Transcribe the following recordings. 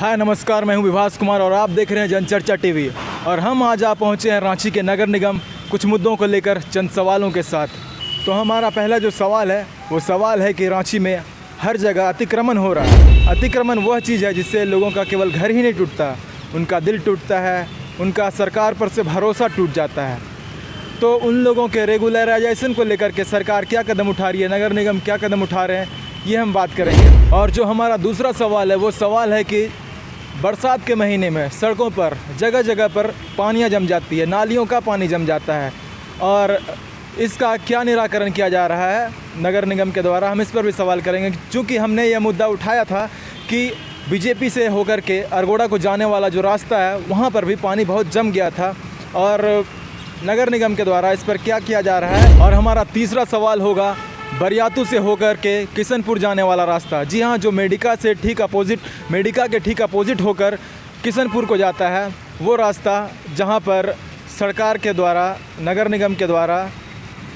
हाय नमस्कार, मैं हूं विभास कुमार और आप देख रहे हैं जनचर्चा टीवी। और हम आज आ पहुंचे हैं रांची के नगर निगम कुछ मुद्दों को लेकर चंद सवालों के साथ। तो हमारा पहला जो सवाल है वो सवाल है कि रांची में हर जगह अतिक्रमण हो रहा है। अतिक्रमण वह चीज़ है जिससे लोगों का केवल घर ही नहीं टूटता, उनका दिल टूटता है, उनका सरकार पर से भरोसा टूट जाता है। तो उन लोगों के रेगुलराइजेशन को लेकर के सरकार क्या कदम उठा रही है, नगर निगम क्या कदम उठा रहे हैं, ये हम बात करेंगे। और जो हमारा दूसरा सवाल है वो सवाल है कि बरसात के महीने में सड़कों पर जगह जगह पर पानियाँ जम जाती है, नालियों का पानी जम जाता है और इसका क्या निराकरण किया जा रहा है नगर निगम के द्वारा, हम इस पर भी सवाल करेंगे। चूँकि हमने यह मुद्दा उठाया था कि बीजेपी से होकर के अरगोड़ा को जाने वाला जो रास्ता है वहाँ पर भी पानी बहुत जम गया था और नगर निगम के द्वारा इस पर क्या किया जा रहा है। और हमारा तीसरा सवाल होगा बरियातू से होकर के किशनपुर जाने वाला रास्ता। जी हाँ, जो मेडिका के ठीक अपोजिट होकर किशनपुर को जाता है वो रास्ता, जहाँ पर सरकार के द्वारा, नगर निगम के द्वारा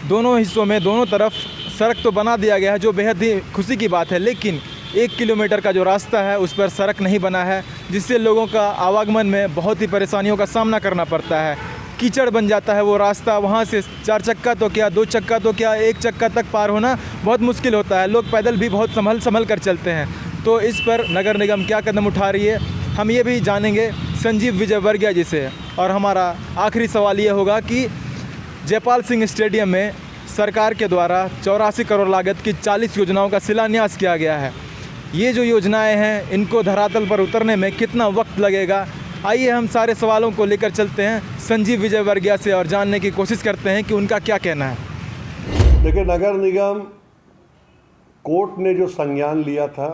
दोनों हिस्सों में दोनों तरफ सड़क तो बना दिया गया है, जो बेहद ही खुशी की बात है। लेकिन 1 किलोमीटर का जो रास्ता है उस पर सड़क नहीं बना है, जिससे लोगों का आवागमन में बहुत ही परेशानियों का सामना करना पड़ता है। कीचड़ बन जाता है वो रास्ता, वहाँ से 4 चक्का तो क्या, 2 चक्का तो क्या, 1 चक्का तक पार होना बहुत मुश्किल होता है। लोग पैदल भी बहुत संभल कर चलते हैं। तो इस पर नगर निगम क्या कदम उठा रही है, हम ये भी जानेंगे संजीव विजयवर्गीय जी से। और हमारा आखिरी सवाल ये होगा कि जयपाल सिंह स्टेडियम में सरकार के द्वारा 84 करोड़ लागत की 40 योजनाओं का शिलान्यास किया गया है। ये जो योजनाएँ हैं इनको धरातल पर उतरने में कितना वक्त लगेगा, आइए हम सारे सवालों को लेकर चलते हैं संजीव विजयवर्गीय से और जानने की कोशिश करते हैं कि उनका क्या कहना है। देखिए, नगर निगम कोर्ट ने जो संज्ञान लिया था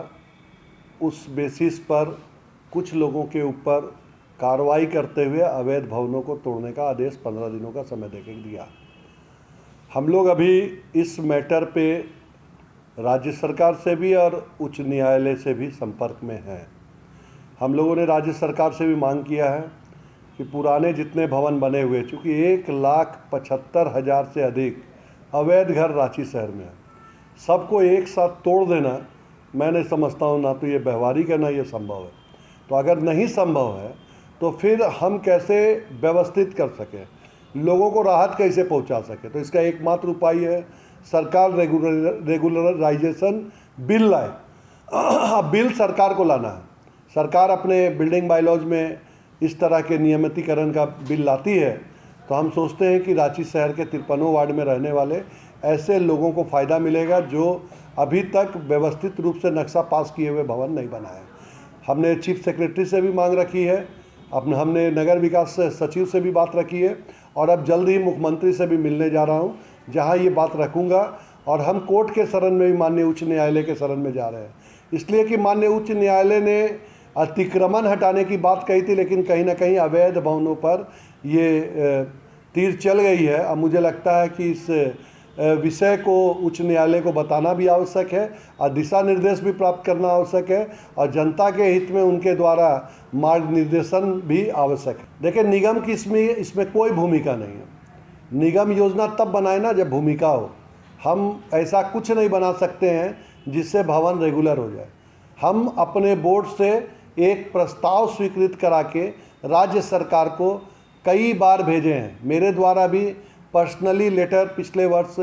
उस बेसिस पर कुछ लोगों के ऊपर कार्रवाई करते हुए अवैध भवनों को तोड़ने का आदेश 15 दिनों का समय देके दिया। हम लोग अभी इस मैटर पे राज्य सरकार से भी और उच्च न्यायालय से भी संपर्क में हैं। हम लोगों ने राज्य सरकार से भी मांग किया है कि पुराने जितने भवन बने हुए, चूँकि 1,75,000 से अधिक अवैध घर रांची शहर में है, सबको एक साथ तोड़ देना मैं नहीं समझता हूँ, ना तो ये व्यवहारिक है ना ये संभव है। तो अगर नहीं संभव है तो फिर हम कैसे व्यवस्थित कर सकें, लोगों को राहत कैसे पहुँचा सके। तो इसका एकमात्र उपाय है सरकार रेगुलराइजेशन बिल लाए। अब बिल सरकार को लाना है। सरकार अपने बिल्डिंग बायलॉज में इस तरह के नियमितीकरण का बिल लाती है तो हम सोचते हैं कि रांची शहर के 53 वार्ड में रहने वाले ऐसे लोगों को फ़ायदा मिलेगा जो अभी तक व्यवस्थित रूप से नक्शा पास किए हुए भवन नहीं बनाए। हमने चीफ सेक्रेटरी से भी मांग रखी है, हमने नगर विकास सचिव से भी बात रखी है और अब जल्द ही मुख्यमंत्री से भी मिलने जा रहा हूँ, जहाँ ये बात रखूँगा। और हम कोर्ट के शरण में भी माननीय उच्च न्यायालय के शरण में जा रहे हैं, इसलिए कि माननीय उच्च न्यायालय ने अतिक्रमण हटाने की बात कही थी, लेकिन कहीं ना कहीं अवैध भवनों पर ये तीर चल गई है। अब मुझे लगता है कि इस विषय को उच्च न्यायालय को बताना भी आवश्यक है और दिशा निर्देश भी प्राप्त करना आवश्यक है और जनता के हित में उनके द्वारा मार्ग निर्देशन भी आवश्यक है। देखिए, निगम की इसमें कोई भूमिका नहीं है। निगम योजना तब बनाए ना जब भूमिका हो। हम ऐसा कुछ नहीं बना सकते हैं जिससे भवन रेगुलर हो जाए। हम अपने बोर्ड से एक प्रस्ताव स्वीकृत करा के राज्य सरकार को कई बार भेजे हैं। मेरे द्वारा भी पर्सनली लेटर पिछले वर्ष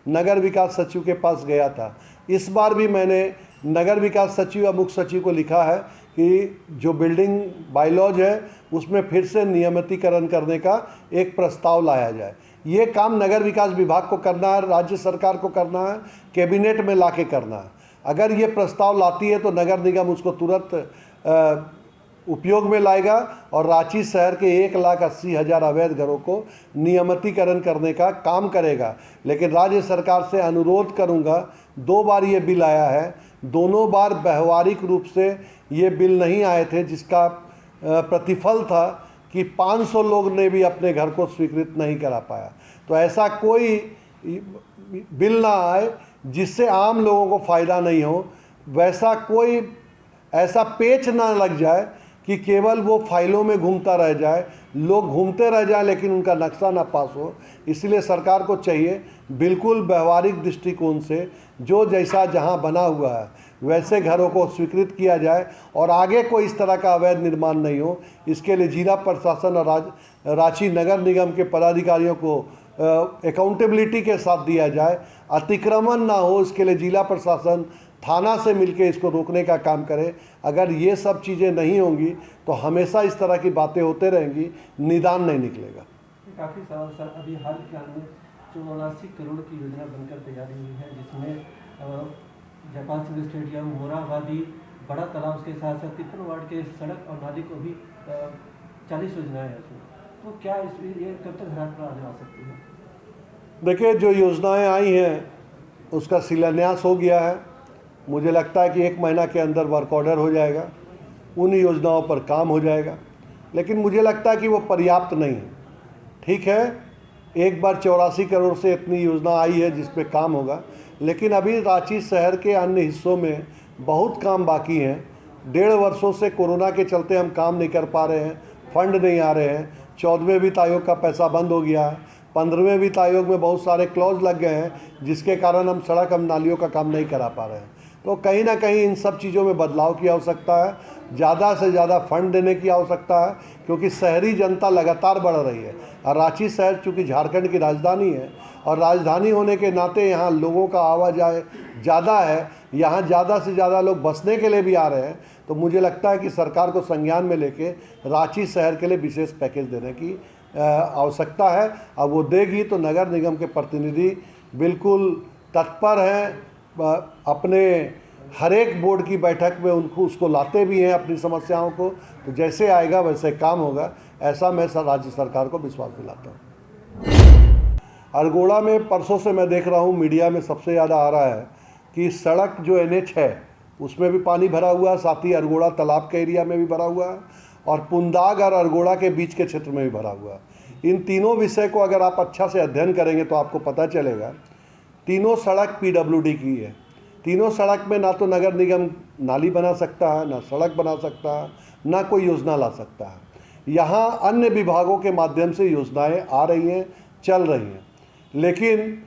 नगर विकास सचिव के पास गया था। इस बार भी मैंने नगर विकास सचिव और मुख्य सचिव को लिखा है कि जो बिल्डिंग बायलॉज है उसमें फिर से नियमितीकरण करने का एक प्रस्ताव लाया जाए। ये काम नगर विकास विभाग को करना है, राज्य सरकार को करना है, कैबिनेट में ला के करना है। अगर ये प्रस्ताव लाती है तो नगर निगम उसको तुरंत उपयोग में लाएगा और रांची शहर के 1,80,000 अवैध घरों को नियमितीकरण करने का काम करेगा। लेकिन राज्य सरकार से अनुरोध करूंगा, 2 बार ये बिल आया है, दोनों बार व्यवहारिक रूप से ये बिल नहीं आए थे, जिसका प्रतिफल था कि 500 लोग ने भी अपने घर को स्वीकृत नहीं करा पाया। तो ऐसा कोई बिल ना आए जिससे आम लोगों को फ़ायदा नहीं हो, वैसा कोई ऐसा पेच ना लग जाए कि केवल वो फाइलों में घूमता रह जाए, लोग घूमते रह जाए लेकिन उनका नक्शा ना पास हो। इसलिए सरकार को चाहिए बिल्कुल व्यवहारिक दृष्टिकोण से जो जैसा जहां बना हुआ है वैसे घरों को स्वीकृत किया जाए और आगे कोई इस तरह का अवैध निर्माण नहीं हो। इसके लिए जिला प्रशासन और रांची नगर निगम के पदाधिकारियों को अकाउंटेबिलिटी के साथ दिया जाए, अतिक्रमण ना हो, इसके लिए जिला प्रशासन थाना से मिलकर इसको रोकने का काम करे। अगर ये सब चीज़ें नहीं होंगी तो हमेशा इस तरह की बातें होते रहेंगी, निदान नहीं निकलेगा। काफ़ी सवाल सर, अभी हाल फिलहाल में 84 करोड़ की योजना बनकर तैयार हुई है, जिसमें जयपाल सिंह स्टेडियम, मोराबादी, बड़ा तालाब, उसके साथ साथ 53 वार्ड के सड़क और नाली को भी 40 योजनाएं हैं उसमें। तो क्या ये कब तक घराट पर आने आ सकती है? देखिए, जो योजनाएं आई हैं उसका शिलान्यास हो गया है। मुझे लगता है कि 1 महीना के अंदर वर्क ऑर्डर हो जाएगा, उन योजनाओं पर काम हो जाएगा। लेकिन मुझे लगता है कि वो पर्याप्त नहीं है। ठीक है, एक बार 84 करोड़ से इतनी योजना आई है जिस पे काम होगा, लेकिन अभी रांची शहर के अन्य हिस्सों में बहुत काम बाकी हैं। 1.5 वर्षों से कोरोना के चलते हम काम नहीं कर पा रहे हैं, फंड नहीं आ रहे हैं। 14वें वित्त आयोग का पैसा बंद हो गया है, 15वें वित्त आयोग में बहुत सारे क्लॉज लग गए हैं, जिसके कारण हम सड़क हम नालियों का काम नहीं करा पा रहे हैं। तो कहीं ना कहीं इन सब चीज़ों में बदलाव की आवश्यकता है, ज़्यादा से ज़्यादा फंड देने की आवश्यकता है, क्योंकि शहरी जनता लगातार बढ़ रही है। और रांची शहर चूँकि झारखंड की राजधानी है और राजधानी होने के नाते यहाँ लोगों का आवाजाही ज़्यादा है, यहाँ ज़्यादा से ज़्यादा लोग बसने के लिए भी आ रहे हैं। तो मुझे लगता है कि सरकार को संज्ञान में लेके रांची शहर के लिए विशेष पैकेज देने की आवश्यकता है। अब वो देगी तो नगर निगम के प्रतिनिधि बिल्कुल तत्पर हैं, अपने हर एक बोर्ड की बैठक में उसको लाते भी हैं अपनी समस्याओं को। तो जैसे आएगा वैसे काम होगा, ऐसा मैं राज्य सरकार को विश्वास दिलाता हूँ। अरगोड़ा में परसों से मैं देख रहा हूँ मीडिया में सबसे ज़्यादा आ रहा है कि सड़क जो NH है उसमें भी पानी भरा हुआ है, साथ ही अरगोड़ा तालाब के एरिया में भी भरा हुआ है और पुंदाग और अरगोड़ा के बीच के क्षेत्र में भी भरा हुआ है। इन तीनों विषय को अगर आप अच्छा से अध्ययन करेंगे तो आपको पता चलेगा, तीनों सड़क PWD की है। तीनों सड़क में ना तो नगर निगम नाली बना सकता है, ना सड़क बना सकता है, ना कोई योजना ला सकता है। यहाँ अन्य विभागों के माध्यम से योजनाएं आ रही हैं, चल रही हैं, लेकिन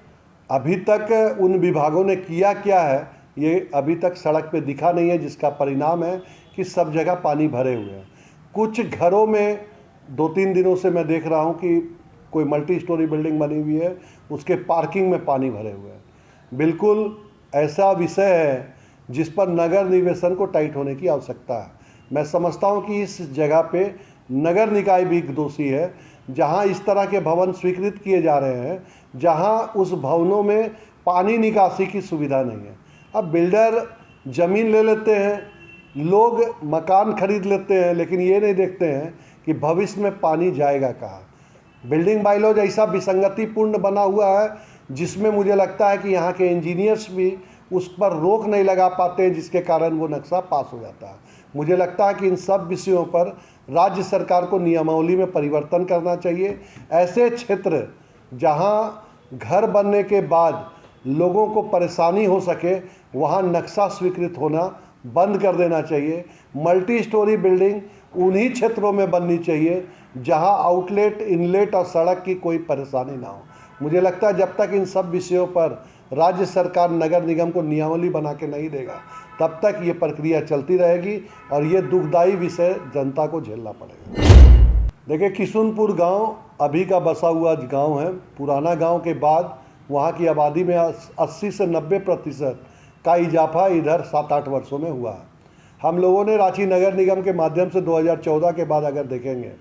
अभी तक उन विभागों ने किया क्या है ये अभी तक सड़क पे दिखा नहीं है, जिसका परिणाम है कि सब जगह पानी भरे हुए हैं। कुछ घरों में 2-3 दिनों से मैं देख रहा हूँ कि कोई मल्टी स्टोरी बिल्डिंग बनी हुई है, उसके पार्किंग में पानी भरे हुए हैं। बिल्कुल ऐसा विषय है जिस पर नगर निवेशन को टाइट होने की आवश्यकता है। मैं समझता हूँ कि इस जगह पे नगर निकाय भी दोषी है, जहाँ इस तरह के भवन स्वीकृत किए जा रहे हैं, जहाँ उस भवनों में पानी निकासी की सुविधा नहीं है। अब बिल्डर ज़मीन ले लेते हैं, लोग मकान खरीद लेते हैं, लेकिन ये नहीं देखते हैं कि भविष्य में पानी जाएगा कहाँ। बिल्डिंग बायलॉज ऐसा विसंगतिपूर्ण बना हुआ है जिसमें मुझे लगता है कि यहाँ के इंजीनियर्स भी उस पर रोक नहीं लगा पाते हैं, जिसके कारण वो नक्शा पास हो जाता है। मुझे लगता है कि इन सब विषयों पर राज्य सरकार को नियमावली में परिवर्तन करना चाहिए। ऐसे क्षेत्र जहाँ घर बनने के बाद लोगों को परेशानी हो सके, वहाँ नक्शा स्वीकृत होना बंद कर देना चाहिए। मल्टी स्टोरी बिल्डिंग उन्हीं क्षेत्रों में बननी चाहिए जहाँ आउटलेट, इनलेट और सड़क की कोई परेशानी ना हो। मुझे लगता है जब तक इन सब विषयों पर राज्य सरकार नगर निगम को नियमावली बना के नहीं देगा, तब तक ये प्रक्रिया चलती रहेगी और ये दुखदायी विषय जनता को झेलना पड़ेगा। देखिए, किशुनपुर गांव अभी का बसा हुआ गांव है। पुराना गांव के बाद वहाँ की आबादी में 80 से 90% का इजाफा इधर 7-8 वर्षों में हुआ है। हम लोगों ने रांची नगर निगम के माध्यम से 2014 के बाद अगर देखेंगे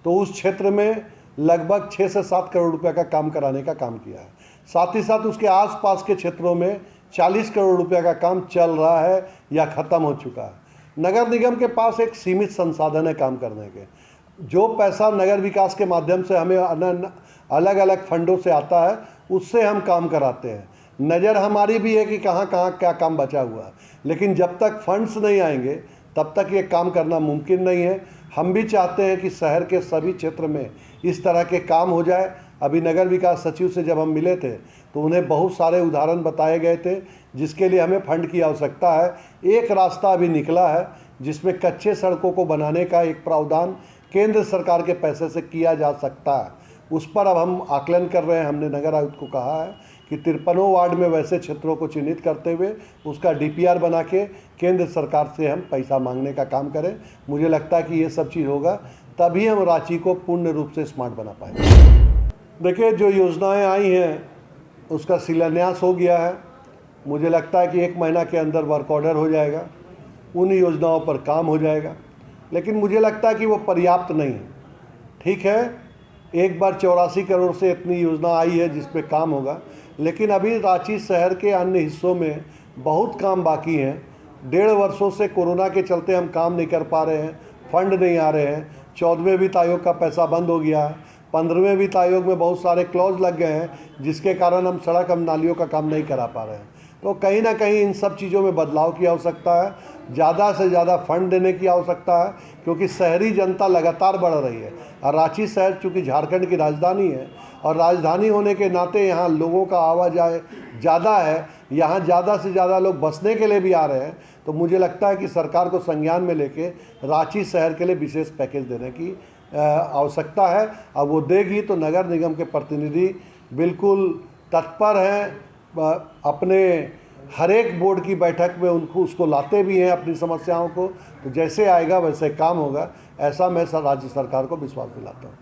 तो उस क्षेत्र में लगभग 6 से 7 करोड़ रुपए का काम कराने का काम किया है। साथ ही साथ उसके आसपास के क्षेत्रों में 40 करोड़ रुपए का काम चल रहा है या ख़त्म हो चुका है। नगर निगम के पास एक सीमित संसाधन है काम करने के। जो पैसा नगर विकास के माध्यम से हमें अलग अलग फंडों से आता है, उससे हम काम कराते हैं। नज़र हमारी भी है कि कहाँ कहाँ क्या काम बचा हुआ है, लेकिन जब तक फंड्स नहीं आएंगे तब तक ये काम करना मुमकिन नहीं है। हम भी चाहते हैं कि शहर के सभी क्षेत्र में इस तरह के काम हो जाए। अभी नगर विकास सचिव से जब हम मिले थे तो उन्हें बहुत सारे उदाहरण बताए गए थे जिसके लिए हमें फंड की आवश्यकता है। एक रास्ता अभी निकला है जिसमें कच्चे सड़कों को बनाने का एक प्रावधान केंद्र सरकार के पैसे से किया जा सकता है। उस पर अब हम आकलन कर रहे हैं। हमने नगर आयुक्त को कहा है कि 53 वार्ड में वैसे क्षेत्रों को चिन्हित करते हुए उसका डीपीआर बना के केंद्र सरकार से हम पैसा मांगने का काम करें। मुझे लगता है कि ये सब चीज़ होगा तभी हम रांची को पूर्ण रूप से स्मार्ट बना पाएंगे। देखिए, जो योजनाएं आई हैं उसका शिलान्यास हो गया है। मुझे लगता है कि 1 महीना के अंदर वर्क ऑर्डर हो जाएगा, उन योजनाओं पर काम हो जाएगा। लेकिन मुझे लगता है कि वो पर्याप्त नहीं है। ठीक है, एक बार 84 करोड़ से इतनी योजना आई है जिस पे काम होगा, लेकिन अभी रांची शहर के अन्य हिस्सों में बहुत काम बाकी हैं। 1.5 वर्षों से कोरोना के चलते हम काम नहीं कर पा रहे हैं, फंड नहीं आ रहे हैं। 14वें वित्त आयोग का पैसा बंद हो गया है। 15वें वित्त आयोग में बहुत सारे क्लॉज लग गए हैं जिसके कारण हम सड़क हम नालियों का काम नहीं करा पा रहे हैं। तो कहीं ना कहीं इन सब चीज़ों में बदलाव की आवश्यकता है, ज़्यादा से ज़्यादा फंड देने की आवश्यकता है, क्योंकि शहरी जनता लगातार बढ़ रही है। और रांची शहर चूँकि झारखंड की राजधानी है और राजधानी होने के नाते यहाँ लोगों का आवाजाही ज़्यादा है, यहाँ ज़्यादा से ज़्यादा लोग बसने के लिए भी आ रहे हैं। तो मुझे लगता है कि सरकार को संज्ञान में लेके रांची शहर के लिए विशेष पैकेज देने की आवश्यकता है। अब वो देगी तो नगर निगम के प्रतिनिधि बिल्कुल तत्पर हैं, अपने हर एक बोर्ड की बैठक में उसको लाते भी हैं अपनी समस्याओं को। तो जैसे आएगा वैसे काम होगा, ऐसा मैं राज्य सरकार को विश्वास दिलाता हूँ।